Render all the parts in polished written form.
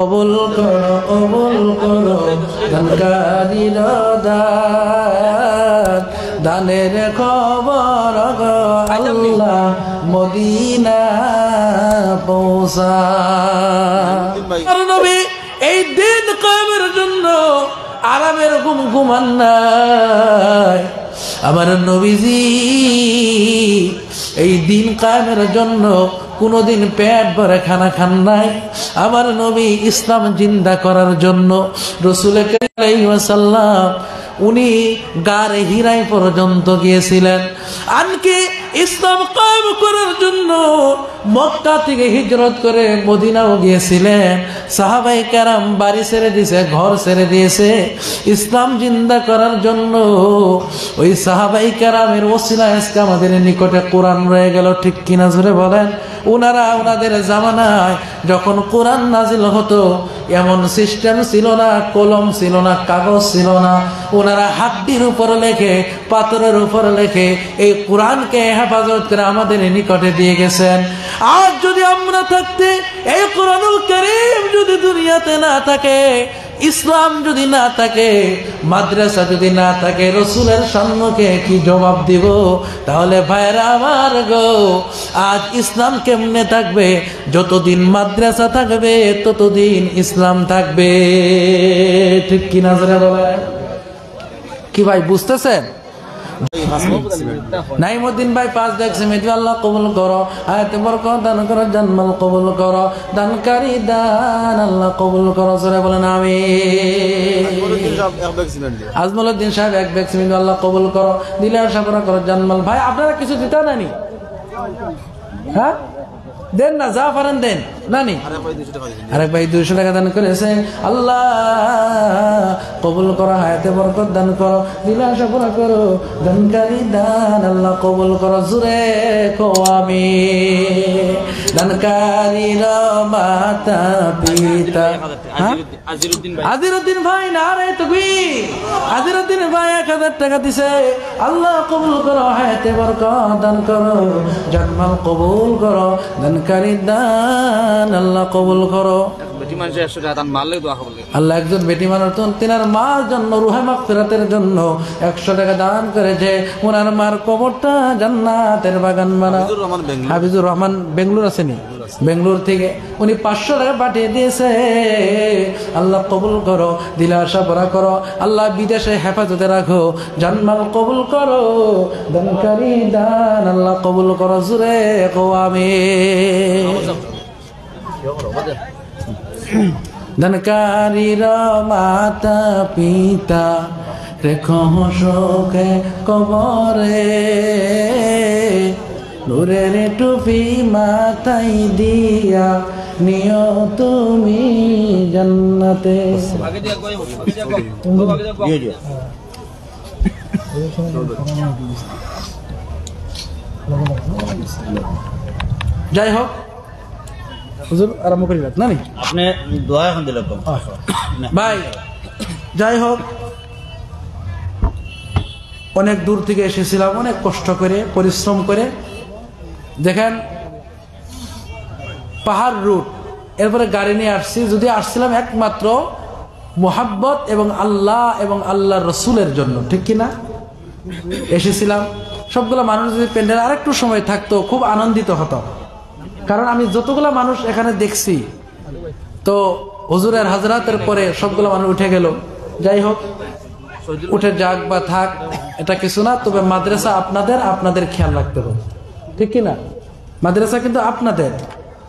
কবুল করো দানকারীর দান, দানের খবর গো আল্লাহ মদিনা পৌঁছা। নবী এই দিন কায়েমের জন্য আরামের ঘুম ঘুমান নাই। আমার নবীজি এই দিন কায়েমের জন্য কোনদিন পেট ভরে খানা খান নাই। আমার নবী ইসলাম জিন্দা করার জন্য রাসূল কারীম আলাইহিস সালাম উনি গারে হিরাই পর্যন্ত গিয়েছিলেন। আনকি ইসলাম কায়েম করার জন্য মক্কা থেকে হিজরত করে মদিনাও গিয়েছিলেন। সাহাবায়ে কেরাম বাড়ি ছেড়ে দিয়েছে, ঘর ছেড়ে দিয়েছে ইসলাম জিন্দা করার জন্য। ওই সাহাবায়ে কেরামের ওসিলায় আজকে আমাদের নিকটে কোরআন রয়ে গেল, ঠিক কিনা জোরে বলেন। ওনারা ওনাদের জামানায় যখন কোরআন নাজিল হতো এমন সিস্টেম ছিল না, কলম ছিল না, কাগজ ছিল না। ওনারা হাড্ডির উপর লেখে, পাথরের উপর লেখে এই কোরআনকে হেফাজত করে আমাদের নিকটে দিয়ে গেছেন। আর যদি আমরা থাকতে এই কোরআনুল কারীম যদি দুনিয়াতে না থাকে, ইসলাম যদি না থাকে, মাদ্রাসা যদি না থাকে, রাসূলের সম্মুখে কি জবাব দিব? তাহলে ভাইরা আমার গো, আজ ইসলাম কেমনে থাকবে? যতদিন মাদ্রাসা থাকবে ততদিন ইসলাম থাকবে, ঠিক কি না জোরে বলেন? কি ভাই বুঝতেছেন? নাইমুদ্দিন ভাই 5 দেখছে মেদি আল্লাহ কবুল করো, আয়াতে বরকত দান করো, জান্নাত কবুল করো, দানকারী দান আল্লাহ কবুল করো, জোরে বলেন আমিন। আজমলউদ্দিন সাহেব 1 ব্যাগ সিমেন্ট আল্লাহ কবুল করো, দিলে আশা করো জান্নাত। ভাই আপনারা কিছু দিতে নানি? হ্যাঁ দেন না, যা পারেন দেন নানি। আরেক ভাই 200 টাকা দান করেছে, আল্লাহ কবুল করো, হায়াতে বরকত দান করো, দিলে আশা পুরা করো, দানকারী দান আল্লাহ কবুল করো, জোরে কো আমিন। দানকারীর মাতা পিতা আজিরউদ্দিন ভাই নারে তাকবীর, আজিরউদ্দিন ভাই 1000 টাকা দিছে, আল্লাহ কবুল করো, হায়াতে বরকত দান করো, জান্নাত কবুল করো, দানকারী দান আল্লাহ কবুল করো। আল্লাহ একজন বেটি মানুষ তিনার মার জন্য রুহে মাগফিরাতের জন্য 100 টাকা দান করেছে, ওনার মার কবরটা জান্নাতের বাগান বানাও। হাফিজুর রহমান বেঙ্গলোর আসেনি, বেঙ্গলোর থেকে উনি 500 টাকা পাঠিয়ে দিয়েছে, আল্লাহ কবুল করো, দিলে আশা ভরা করো, আল্লাহ বিদেশে হেফাজতে রাখো, জান্নাত কবুল করো, দানকারী দান আল্লাহ কবুল করো, জোরে কও আমিন। দানকারীর মাতা পিতা রেখো সুখে কবরে, নূরের টুপি মাথায় দিয়া নিও তুমি জান্নাতে। যাই হোক হুজুর আরম্ভ করি না নি, আপনি দোয়া এখন দিলেন ভাই। যাই হোক অনেক দূর থেকে এসেছিলাম, অনেক কষ্ট করে পরিশ্রম করে। দেখেন পাহাড় রুট, এরপরে গাড়ি নিয়ে আসছি। যদি আসছিলাম একমাত্র মোহাব্বত এবং আল্লাহ এবং আল্লাহর রসুলের জন্য, ঠিক কিনা? এসেছিলাম সবগুলো মানুষ যদি প্যান্ডেল আরেকটু সময় থাকতো খুব আনন্দিত হতো, কারণ আমি যতগুলো মানুষ এখানে দেখছি তো হুজুরের হাজরাতের পরে সবগুলো মানুষ উঠে গেল। যাই হোক উঠে যাক বা থাক এটা কিছু না, তবে মাদ্রাসা আপনাদের, আপনাদের খেয়াল রাখতে হবে, ঠিক কিনা? মাদ্রাসা কিন্তু আপনাদের,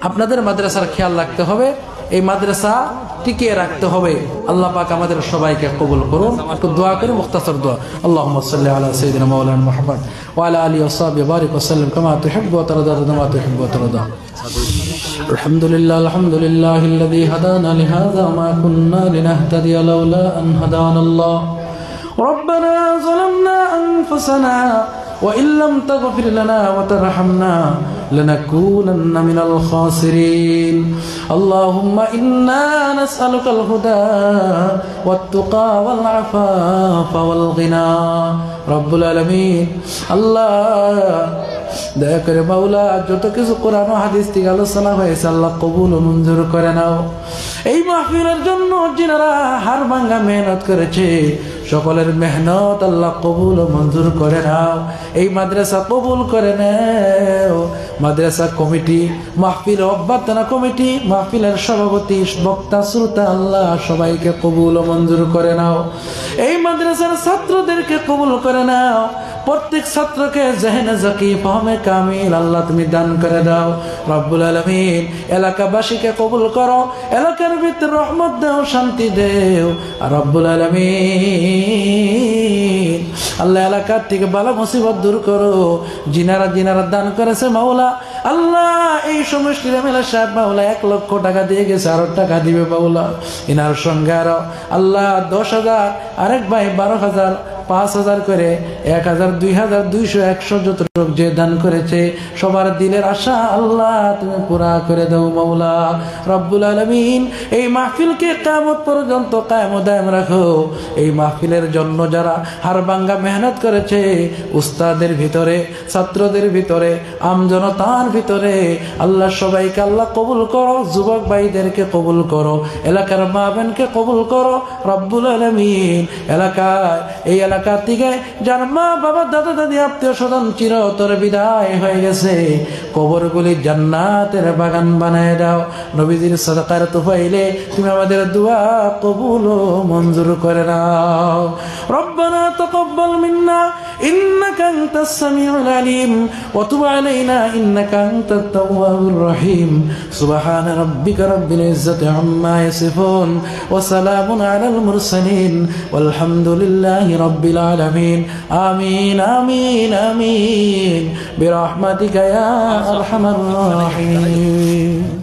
আপনাদের মাদ্রাসার খেয়াল রাখতে হবে, এই মাদ্রাসা টিকিয়ে রাখতে হবে। আল্লাহ পাক আমাদের সবাইকে কবুল করুন। একটু দোয়া করে মুখতাসর দোয়া, আল্লাহুম্মা সাল্লি আলা সাইয়্যিদিনা মাওলানা মুহাম্মদ ওয়া আলা আলিহি ওয়া সাহবিহি বারিক ওয়া সাল্লিম কামা তুহিব্বু ওয়া তারদা কামা তুহিব্বু ওয়া তারদা। আলহামদুলিল্লাহিল্লাযী হাদানা লিহাযা ওয়া মা কুন্না লিনাহতাদিয়া লাউলা আন হাদানাল্লাহ। ربنا ظلمنا أنفسنا وإن لم تغفر لنا وترحمنا لنكونن من الخاسرين. اللهم إنا نسألك الهدى والتقى والعفاف والغنى. رب العالمين الله দয়া করে মাওলা যত কিছু কোরআন ও হাদিস থেকে আলোচনা হয়েছে আল্লাহ কবুল ও মঞ্জুর করে নাও। এই মাহফিলের জন্য যিনারা হাড় ভাঙা মেহনত করেছে সকলের মেহনত আল্লাহ কবুল ও মঞ্জুর করে নাও। এই মাদ্রাসা কবুল করে নাও। মাদ্রাসা কমিটি, মাহফিল অভ্যর্থনা কমিটি, মাহফিলের সভাপতি, বক্তা, শ্রোতা আল্লাহ সবাইকে কবুল ও মঞ্জুর করে নাও। এই মাদ্রাসার ছাত্রদেরকে কবুল করে নাও। প্রত্যেক ছাত্রকে জেহেনে জাকি, ফাহমে কামিল আল্লাহ তুমি দান করে দাও রব্বুল আলামিন। এলাকাবাসীকে কবুল করো, এলাকার ভিতরে রহমত দাও, শান্তি দেও রব্বুল আলামিন। আল্লাহ এলাকার থেকে বালা মুসিবত দূর করো। জিনারা দান করেছে মাওলা আল্লাহ, এই সমষ্টির এমএলএ সাহেব মাওলা 1 লক্ষ টাকা দিয়ে গেছে, আরো টাকা দিবে মাওলা। ইনার সঙ্গে আরো আল্লাহ 10,000, আরেক ভাই 12,000, 5,000 করে 1,000, 2,000, 200, 100 যত লোক যে দান করেছে সবার দিলের আশা আল্লাহ তুমি পুরা করে দাও মাওলা রব্বুল আলামিন। এই মাহফিলকে কিয়ামত পর্যন্ত কায়েম ও দায়েম রাখো। এই মাহফিলের জন্য যারা হাড়ভাঙ্গা মেহনত করেছে, উস্তাদের ভিতরে, ছাত্রদের ভিতরে, আমজনতার ভিতরে আল্লাহ সবাইকে আল্লাহ কবুল করো। যুবক ভাইদেরকে কবুল করো, এলাকার মা বোনকে কবুল করো রব্বুল আলামিন। এলাকায়, এই এলাকা থেকে যার মা বাবা, দাদা দাদি, আত্মীয় স্বজন চিরতর বিদায় হয়ে গেছে, কবরগুলি জান্নাতের বাগান বানায় দাও। নবীজির সাদাকার তোফাইলে তুমি আমাদের দোয়া কবুল ও মঞ্জুর করে নাও। রব্বানা তাকাব্বাল মিন্না ইন্নাকা আনতাস সামিউল আলিম ওয়া তুব আলাইনা ইন্নাকা আনতাত তাওয়াবুর রহিম। সুবহান রাব্বিকা রাব্বিল ইজ্জাতি আম্মা ইয়াসিফুন ওয়া সালামুন আলাল মুরসালিন ওয়ালহামদুলিল্লাহি রাব্বিল আলামিন। আমিন আমিন আমিন বিরহমাতিকা ইয়া আরহামার রাহিমিন।